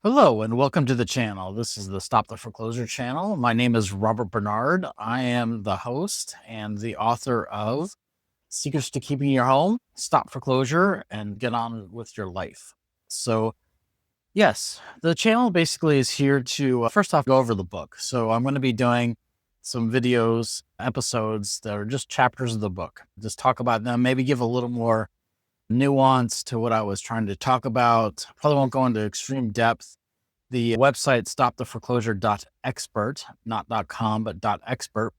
Hello and welcome to the channel. This is the Stop the Foreclosure channel. My name is Robert Bernard. I am the host and the author of Secrets to Keeping Your Home, Stop Foreclosure, and Get On with Your Life. So, yes, the channel basically is here to first off go over the book. So, I'm going to be doing some videos, episodes that are just chapters of the book. Just talk about them, maybe give a little more nuance to what I was trying to talk about. Probably won't go into extreme depth. The website stoptheforeclosure.expert, not .com, but .expert,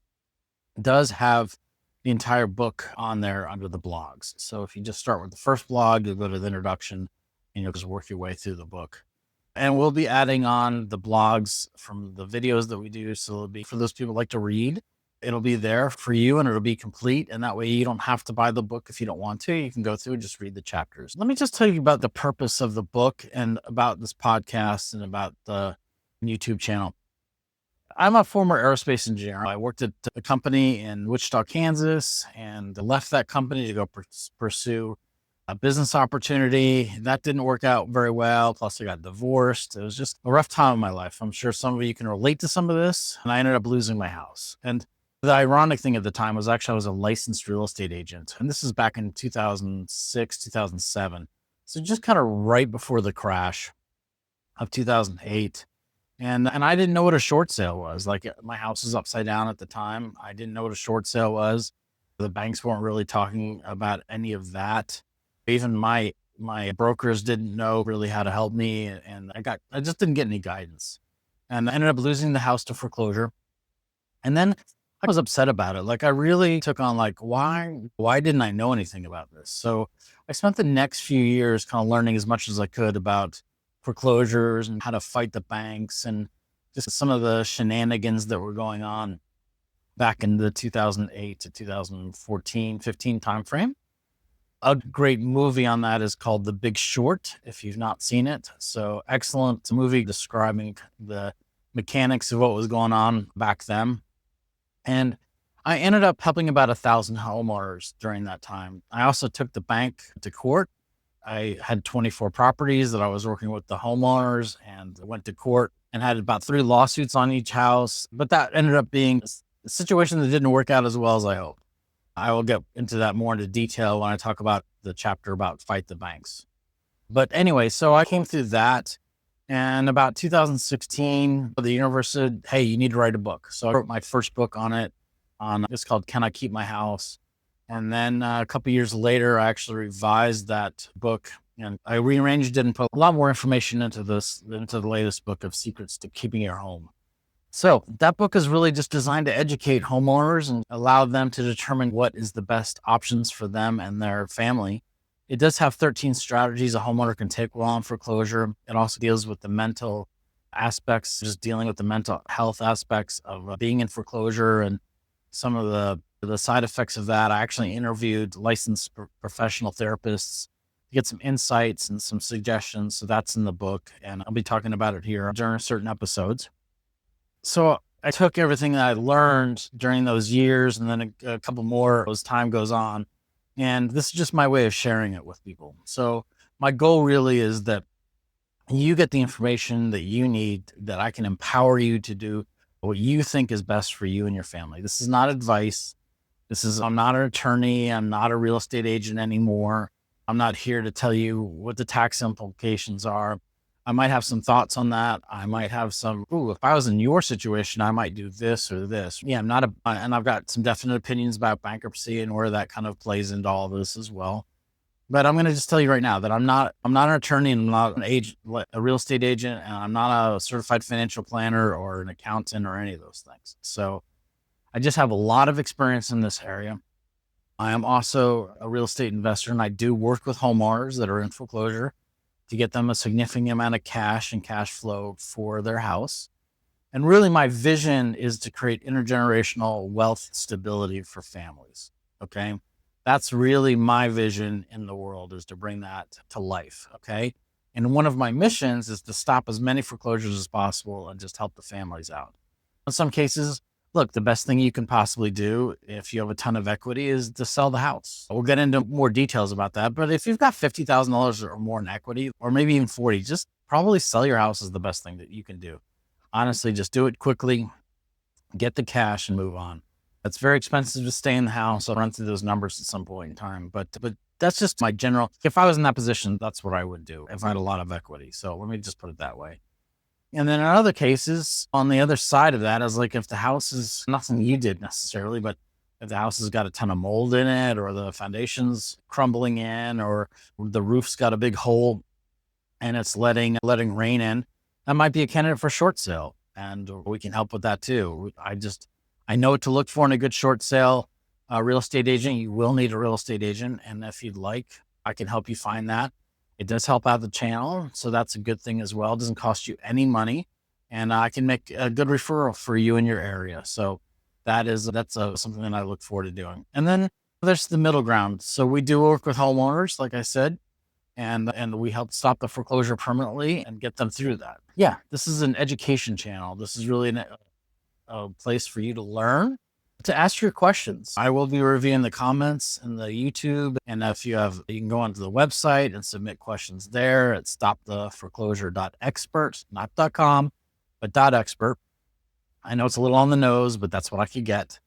does have the entire book on there under the blogs. So if you just start with the first blog, you'll go to the introduction and you'll just work your way through the book. And we'll be adding on the blogs from the videos that we do. So it'll be for those people who like to read. It'll be there for you and it'll be complete. And that way you don't have to buy the book if you don't want to. You can go through and just read the chapters. Let me just tell you about the purpose of the book and about this podcast and about the YouTube channel. I'm a former aerospace engineer. I worked at a company in Wichita, Kansas, and left that company to go pursue a business opportunity. That didn't work out very well. Plus, I got divorced. It was just a rough time in my life. I'm sure some of you can relate to some of this. And I ended up losing my house. And the ironic thing at the time was actually I was a licensed real estate agent. And this is back in 2006, 2007. So just kind of right before the crash of 2008. And I didn't know what a short sale was. Like my house was upside down at the time. I didn't know what a short sale was. The banks weren't really talking about any of that. Even my brokers didn't know really how to help me. And I just didn't get any guidance. And I ended up losing the house to foreclosure. And then I was upset about it. Like I really took on like, why didn't I know anything about this? So I spent the next few years kind of learning as much as I could about foreclosures and how to fight the banks and just some of the shenanigans that were going on back in the 2008 to 2014, 15 timeframe. A great movie on that is called The Big Short, if you've not seen it. So excellent movie describing the mechanics of what was going on back then. And I ended up helping about 1,000 homeowners during that time. I also took the bank to court. I had 24 properties that I was working with the homeowners and went to court and had about 3 lawsuits on each house. But that ended up being a situation that didn't work out as well as I hoped. I will get into that more into detail when I talk about the chapter about fight the banks. But anyway, so I came through that. And about 2016, the universe said, hey, you need to write a book. So I wrote my first book on it. It's called Can I Keep My House? And then a couple of years later, I actually revised that book and I rearranged it and put a lot more information into the latest book of Secrets to Keeping Your Home. So that book is really just designed to educate homeowners and allow them to determine what is the best options for them and their family. It does have 13 strategies a homeowner can take while on foreclosure. It also deals with the mental aspects, just dealing with the mental health aspects of being in foreclosure and some of the side effects of that. I actually interviewed licensed professional therapists to get some insights and some suggestions. So that's in the book, and I'll be talking about it here during certain episodes. So I took everything that I learned during those years and then a couple more as time goes on. And this is just my way of sharing it with people. So my goal really is that you get the information that you need, that I can empower you to do what you think is best for you and your family. This is not advice. I'm not an attorney. I'm not a real estate agent anymore. I'm not here to tell you what the tax implications are. I might have some thoughts on that. I might have some, if I was in your situation, I might do this or this. Yeah, and I've got some definite opinions about bankruptcy and where that kind of plays into all this as well. But I'm going to just tell you right now that I'm not an attorney and I'm not an agent, a real estate agent, and I'm not a certified financial planner or an accountant or any of those things. So I just have a lot of experience in this area. I am also a real estate investor and I do work with homeowners that are in foreclosure to get them a significant amount of cash and cash flow for their house. And really my vision is to create intergenerational wealth stability for families. Okay. That's really my vision in the world, is to bring that to life. Okay. And one of my missions is to stop as many foreclosures as possible and just help the families out. In some cases, look, the best thing you can possibly do if you have a ton of equity is to sell the house. We'll get into more details about that. But if you've got $50,000 or more in equity, or maybe even 40, just probably sell your house is the best thing that you can do. Honestly, just do it quickly, get the cash and move on. It's very expensive to stay in the house. I'll run through those numbers at some point in time, but that's just my general, if I was in that position, that's what I would do if I had a lot of equity. So let me just put it that way. And then in other cases, on the other side of that is like if the house is nothing you did necessarily, but if the house has got a ton of mold in it, or the foundation's crumbling in, or the roof's got a big hole and it's letting rain in, that might be a candidate for short sale. And we can help with that too. I know what to look for in a good short sale real estate agent. You will need a real estate agent. And if you'd like, I can help you find that. It does help out the channel. So that's a good thing as well. It doesn't cost you any money. And I can make a good referral for you in your area. So that's something that I look forward to doing. And then there's the middle ground. So we do work with homeowners, like I said, and we help stop the foreclosure permanently and get them through that. Yeah, this is an education channel. This is really a place for you to learn, to ask your questions. I will be reviewing the comments in the YouTube. And if you can go onto the website and submit questions there at stoptheforeclosure.expert, not .com, but .expert. I know it's a little on the nose, but that's what I could get.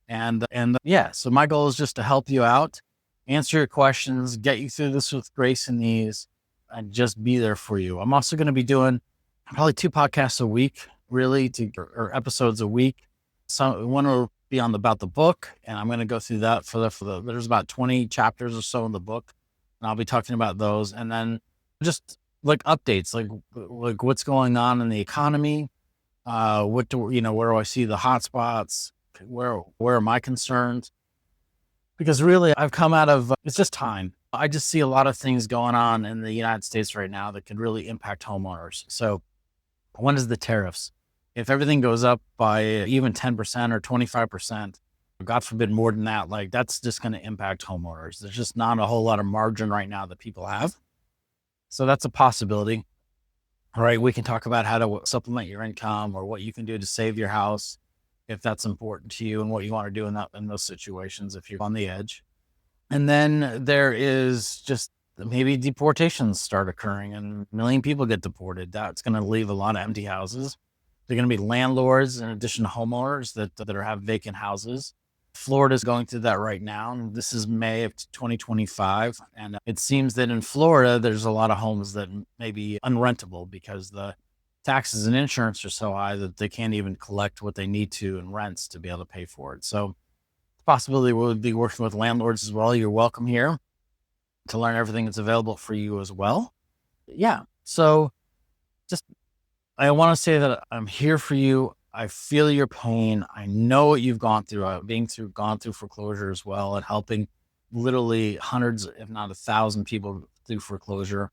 And yeah, so my goal is just to help you out, answer your questions, get you through this with grace and ease, and just be there for you. I'm also going to be doing probably 2 podcasts a week, really, or episodes a week. One will be about the book, and I'm going to go through that there's about 20 chapters or so in the book, and I'll be talking about those. And then just like updates, like what's going on in the economy, where do I see the hot spots, where are my concerns? Because really I've come out of, it's just time. I just see a lot of things going on in the United States right now that could really impact homeowners. So one is the tariffs. If everything goes up by even 10% or 25%, God forbid more than that, like that's just going to impact homeowners. There's just not a whole lot of margin right now that people have. So that's a possibility. All right. We can talk about how to supplement your income, or what you can do to save your house if that's important to you, and what you want to do in those situations if you're on the edge. And then there is just maybe deportations start occurring and a million people get deported. That's going to leave a lot of empty houses. They're going to be landlords in addition to homeowners that have vacant houses. Florida is going through that right now. This is May of 2025. And it seems that in Florida, there's a lot of homes that may be unrentable because the taxes and insurance are so high that they can't even collect what they need to in rents to be able to pay for it. So the possibility we'll be working with landlords as well. You're welcome here to learn everything that's available for you as well. Yeah. So I want to say that I'm here for you. I feel your pain. I know what you've gone through. Gone through foreclosure as well, and helping literally hundreds, if not 1,000 people through foreclosure.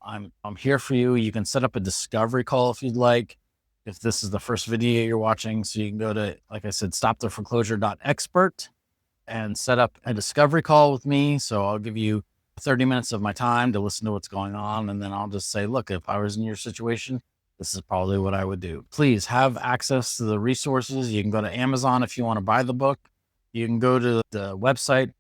I'm here for you. You can set up a discovery call if you'd like, if this is the first video you're watching. So you can go to, like I said, stoptheforeclosure.expert and set up a discovery call with me. So I'll give you 30 minutes of my time to listen to what's going on. And then I'll just say, look, if I was in your situation, this is probably what I would do. Please have access to the resources. You can go to Amazon if you want to buy the book. You can go to the website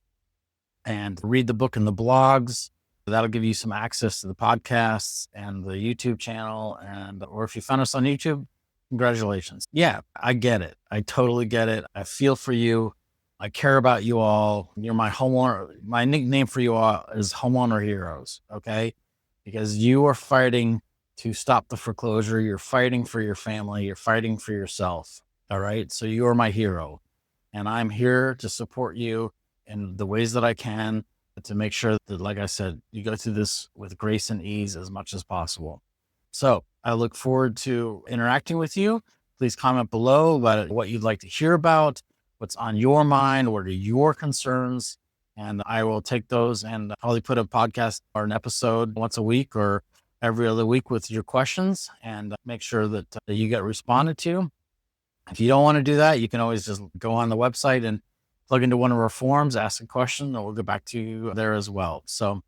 and read the book and the blogs. That'll give you some access to the podcasts and the YouTube channel. Or if you found us on YouTube, congratulations. Yeah, I get it. I totally get it. I feel for you. I care about you all. You're my homeowner. My nickname for you all is Homeowner Heroes. Okay. Because you are fighting to stop the foreclosure. You're fighting for your family. You're fighting for yourself. All right. So you are my hero, and I'm here to support you in the ways that I can to make sure that, like I said, you go through this with grace and ease as much as possible. So I look forward to interacting with you. Please comment below about what you'd like to hear about, what's on your mind, what are your concerns, and I will take those and probably put a podcast or an episode once a week or every other week with your questions, and make sure that you get responded to. If you don't want to do that, you can always just go on the website and plug into one of our forums, ask a question, and we'll get back to you there as well. So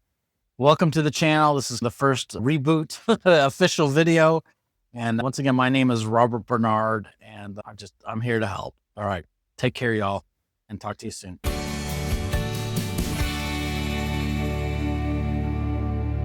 welcome to the channel. This is the first reboot official video. And once again, my name is Robert Bernard, and I'm here to help. All right. Take care, y'all, and talk to you soon.